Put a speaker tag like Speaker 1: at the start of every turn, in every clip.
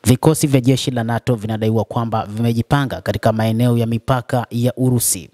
Speaker 1: Vikosi vya jeshi la NATO vinadaiwa kwamba vimejipanga katika maeneo ya mipaka ya Urusi.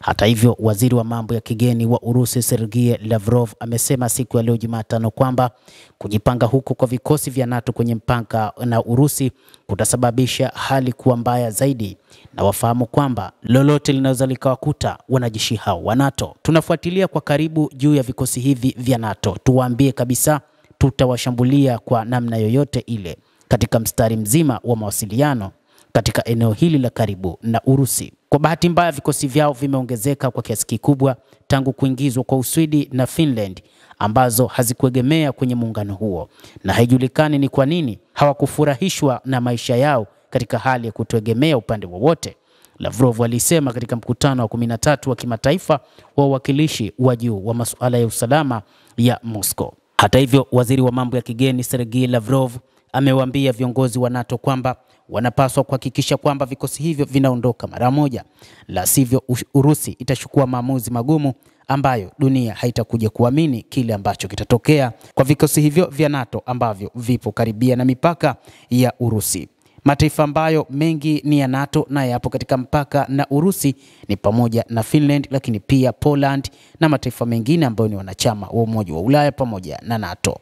Speaker 1: Hata hivyo, waziri wa mambo ya kigeni wa Urusi Sergei Lavrov amesema siku ya leo Jumatano kwamba kujipanga huko kwa vikosi vya NATO kwenye mpaka na Urusi kutasababisha hali kuwa mbaya zaidi, na wafahamu kwamba lolote linaweza likawakuta wanajeshi hao wa NATO. Tunafuatilia kwa karibu juu ya vikosi hivi vya NATO. Tuwaambie kabisa tutawashambulia kwa namna yoyote ile katika mstari mzima wa mawasiliano katika eneo hili la karibu na Urusi. Kwa bahati mbaya, vikosi vyao vimeongezeka kwa kiasi kikubwa tangu kuingizwa kwa Uswidi na Finland ambazo hazikuegemea kwenye muungano huo, na haijulikani ni kwa nini hawakufurahishwa na maisha yao katika hali ya kutoegemea upande wowote. Lavrov alisema katika mkutano wa 13 wa kimataifa wa wawakilishi wa juu wa masuala ya usalama ya Moscow. Hata hivyo, waziri wa mambo ya kigeni Sergei Lavrov amewaambia viongozi wa NATO kwamba wanapaswa kuhakikisha kwamba vikosi hivyo vinaondoka mara moja, la sivyo Urusi itachukua maamuzi magumu ambayo dunia haitakuja kuamini kile ambacho kitatokea kwa vikosi hivyo vya NATO ambavyo vipo karibia na mipaka ya Urusi. Mataifa ambayo mengi ni ya NATO na yapo katika mpaka na Urusi ni pamoja na Finland, lakini pia Poland na mataifa mengine ambayo ni wanachama wa Umoja wa Ulaya pamoja na NATO.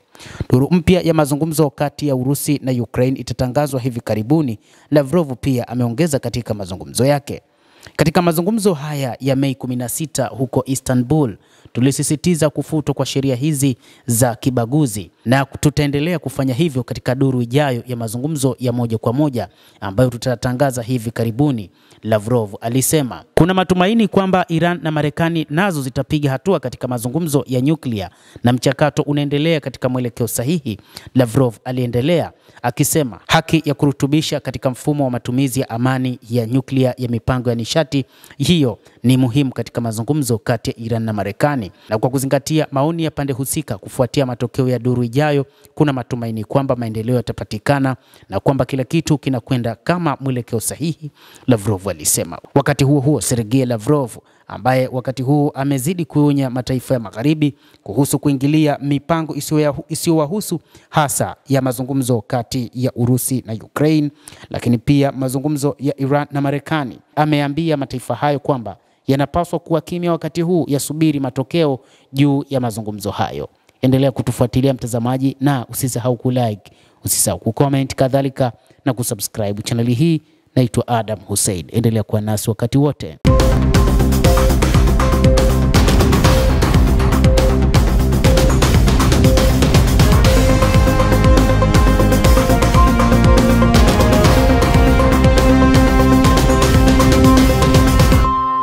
Speaker 1: Duru mpya ya mazungumzo kati ya Urusi na Ukraine itatangazwa hivi karibuni. Lavrov pia ameongeza katika mazungumzo yake. Katika mazungumzo haya ya Mei 16 huko Istanbul, tulisisitiza kufutwa kwa sheria hizi za kibaguzi na tutaendelea kufanya hivyo katika duru ijayo ya mazungumzo ya moja kwa moja ambayo tutatangaza hivi karibuni, Lavrov alisema. Kuna matumaini kwamba Iran na Marekani nazo zitapiga hatua katika mazungumzo ya nyuklia na mchakato unaendelea katika mwelekeo sahihi, Lavrov aliendelea akisema. Haki ya kurutubisha katika mfumo wa matumizi ya amani ya nyuklia ya mipango ya nishati hiyo ni muhimu katika mazungumzo kati ya Iran na Marekani, na kwa kuzingatia maoni ya pande husika kufuatia matokeo ya duru ijayo, kuna matumaini kwamba maendeleo yatapatikana na kwamba kila kitu kinakwenda kama mwelekeo sahihi, Lavrov alisema. Wakati huo huo, Sergei Lavrov ambaye wakati huu amezidi kuonya mataifa ya magharibi kuhusu kuingilia mipango isiyowahusu hasa ya mazungumzo kati ya Urusi na Ukraine, lakini pia mazungumzo ya Iran na Marekani, ameambia mataifa hayo kwamba yanapaswa kuwa kimya wakati huu yasubiri matokeo juu ya mazungumzo hayo. Endelea kutufuatilia mtazamaji, na usisahau kulike, usisahau kucomment, kadhalika na kusubscribe channel hii. Naitwa Adam Hussein. Endelea kuwa nasi wakati wote.